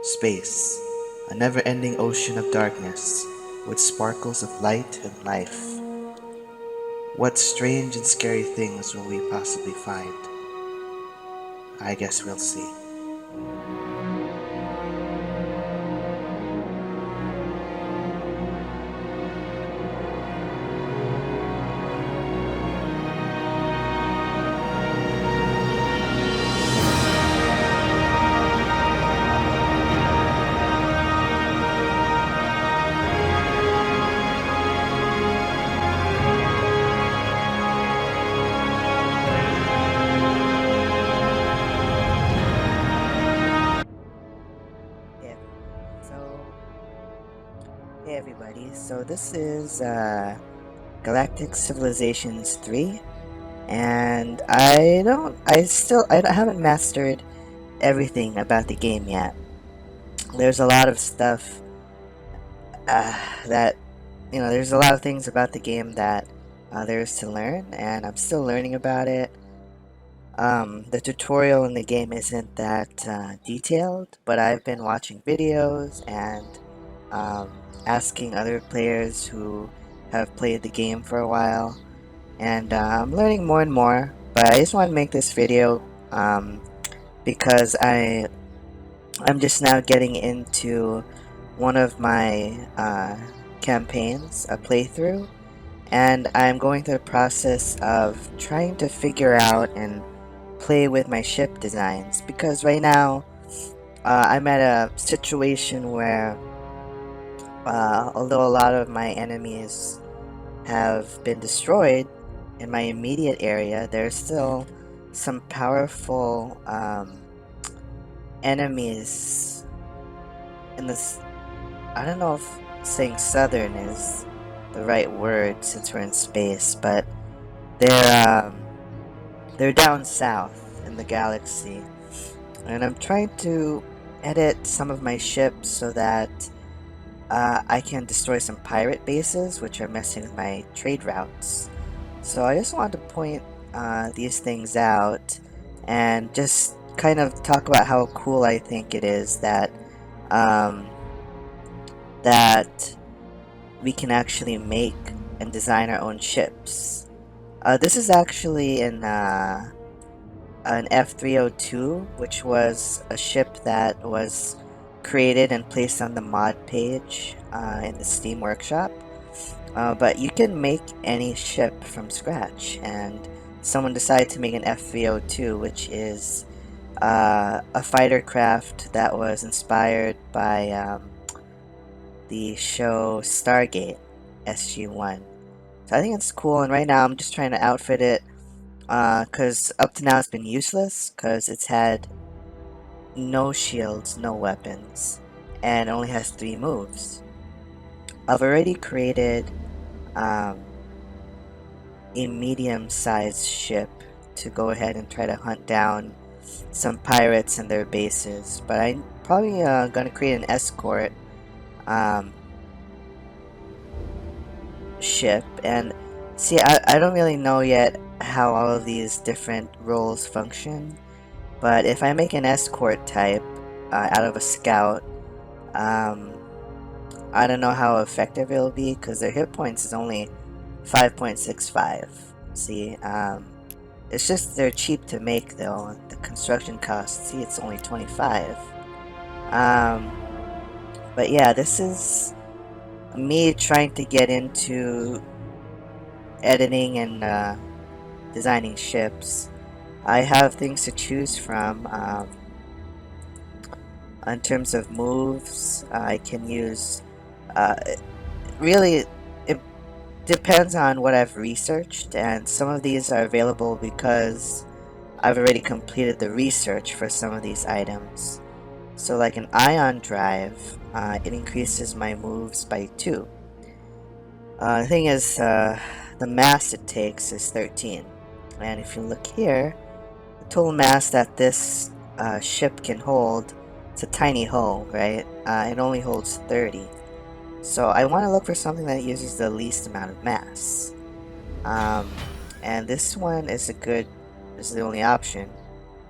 Space, a never-ending ocean of darkness with sparkles of light and life. What strange and scary things will we possibly find? I guess we'll see. Yeah. So, hey everybody. So this is Galactic Civilizations 3, and I haven't mastered everything about the game yet. There's a lot of stuff that there's a lot of things about the game that there is to learn, and I'm still learning about it. The tutorial in the game isn't that detailed, but I've been watching videos and asking other players who have played the game for a while, and I'm learning more and more. But I just want to make this video because I'm just now getting into one of my campaigns, a playthrough, and I'm going through the process of trying to figure out and play with my ship designs, because right now I'm at a situation where although a lot of my enemies have been destroyed in my immediate area, there's still some powerful enemies in this. I don't know if saying southern is the right word since we're in space, but they're down south in the galaxy, and I'm trying to edit some of my ships so that I can destroy some pirate bases which are messing with my trade routes. So I just wanted to point these things out and just kind of talk about how cool I think it is that um, that we can actually make and design our own ships. This is actually an F302, which was a ship that was created and placed on the mod page in the Steam Workshop. But you can make any ship from scratch, and someone decided to make an F302, which is a fighter craft that was inspired by the show Stargate SG-1. So I think it's cool, and right now I'm just trying to outfit it because up to now it's been useless because it's had no shields, no weapons, and only has 3 moves. I've already created a medium-sized ship to go ahead and try to hunt down some pirates and their bases, but I'm probably going to create an escort ship. And see, I don't really know yet how all of these different roles function, but if I make an escort type out of a scout, I don't know how effective it'll be because their hit points is only 5.65. See, it's just they're cheap to make though. The construction cost, see, it's only 25. But yeah, this is me trying to get into editing and designing ships. I have things to choose from. In terms of moves, I can use. Really, it depends on what I've researched, and some of these are available because I've already completed the research for some of these items. So, like an ion drive, it increases my moves by 2. The thing is, the mass it takes is 13. And if you look here, the total mass that this ship can hold, it's a tiny hull, right? It only holds 30. So I want to look for something that uses the least amount of mass. And this one is this is the only option.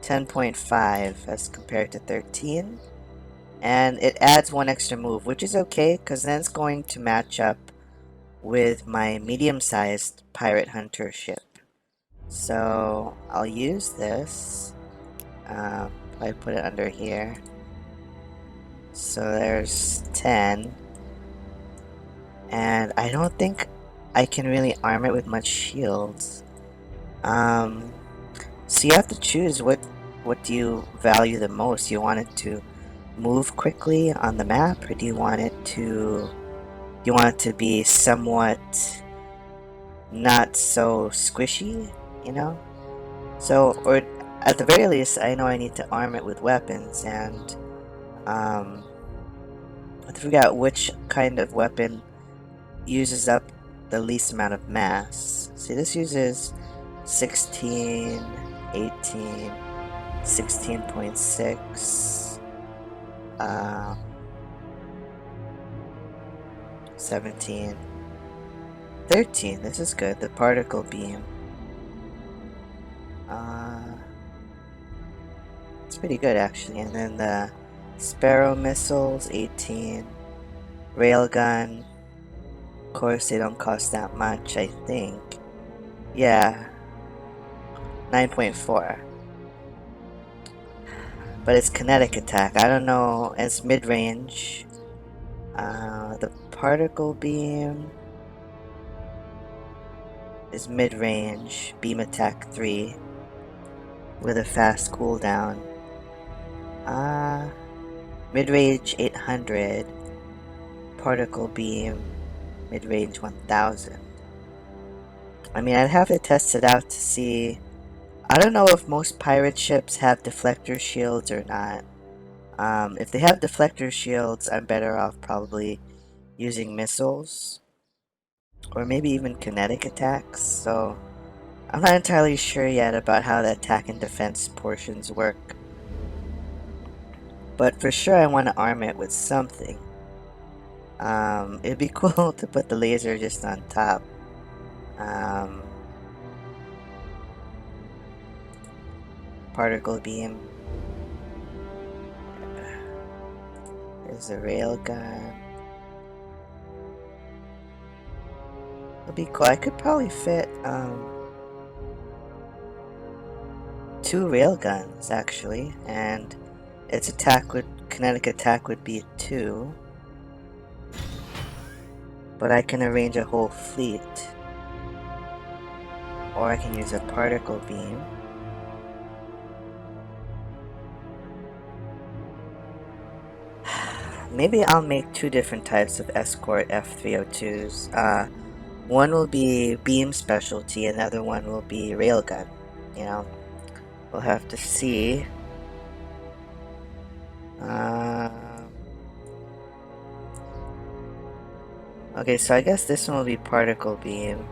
10.5 as compared to 13. And it adds one extra move, which is okay, because then it's going to match up with my medium-sized pirate hunter ship. So I'll use this. I put it under here. So there's 10. And I don't think I can really arm it with much shields. So you have to choose what do you value the most. You want it to move quickly on the map, or do you want it to be somewhat not so squishy, you know? So, or at the very least, I know I need to arm it with weapons, and I forgot which kind of weapon uses up the least amount of mass. See, this uses 16, 18, 16.6, 17, 13. This is good. The particle beam. It's pretty good actually. And then the Sparrow missiles, 18. Railgun. Of course, they don't cost that much, I think. Yeah, 9.4. But it's kinetic attack. I don't know. It's mid-range. The particle beam is mid-range. Beam attack 3 with a fast cooldown. Mid-range 800. Particle beam mid-range 1000. I mean, I'd have to test it out to see. I don't know if most pirate ships have deflector shields or not. If they have deflector shields, I'm better off probably using missiles, or maybe even kinetic attacks, so I'm not entirely sure yet about how the attack and defense portions work. But for sure I want to arm it with something. It'd be cool to put the laser just on top. Particle beam. There's the railgun. It'll be cool. I could probably fit 2 railguns actually, and its kinetic attack would be 2. But I can arrange a whole fleet. Or I can use a particle beam. Maybe I'll make 2 different types of escort F302s. One will be beam specialty, and the other one will be railgun. You know, we'll have to see. Okay, so I guess this one will be particle beam.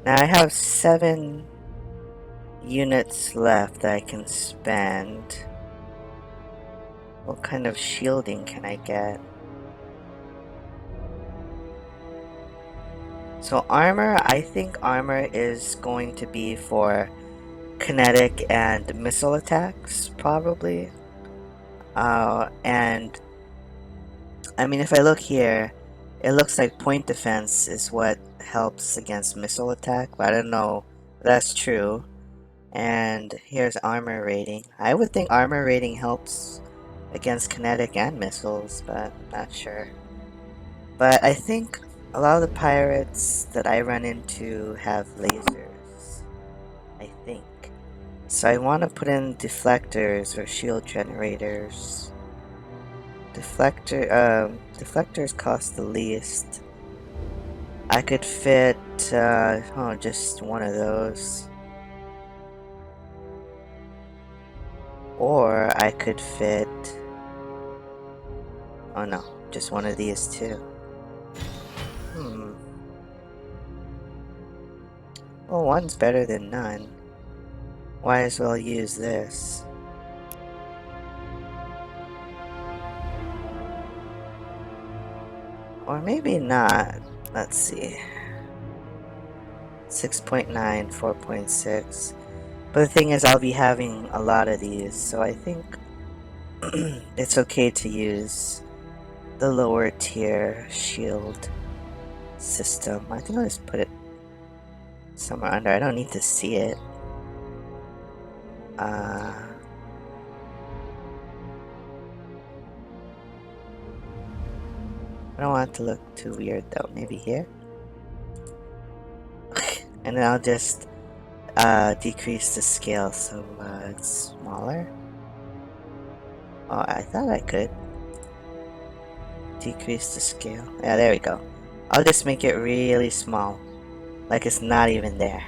Now I have 7 units left that I can spend. What kind of shielding can I get? So armor, I think armor is going to be for kinetic and missile attacks, probably. And I mean, if I look here, it looks like point defense is what helps against missile attack, but I don't know if that's true. And here's armor rating. I would think armor rating helps against kinetic and missiles, but I'm not sure. But I think a lot of the pirates that I run into have lasers, I think. So I want to put in deflectors or shield generators. Deflectors cost the least. I could fit, just one of those. Or I could fit, oh no, just one of these too. Well, one's better than none. Might as well use this. Or maybe not. Let's see. 6.9, 4.6. But the thing is, I'll be having a lot of these, so I think it's okay to use the lower tier shield system. I think I'll just put it somewhere under. I don't need to see it. I don't want it to look too weird though. Maybe here. And then I'll just decrease the scale so it's smaller. Oh, I thought I could decrease the scale. Yeah, there we go. I'll just make it really small, like it's not even there.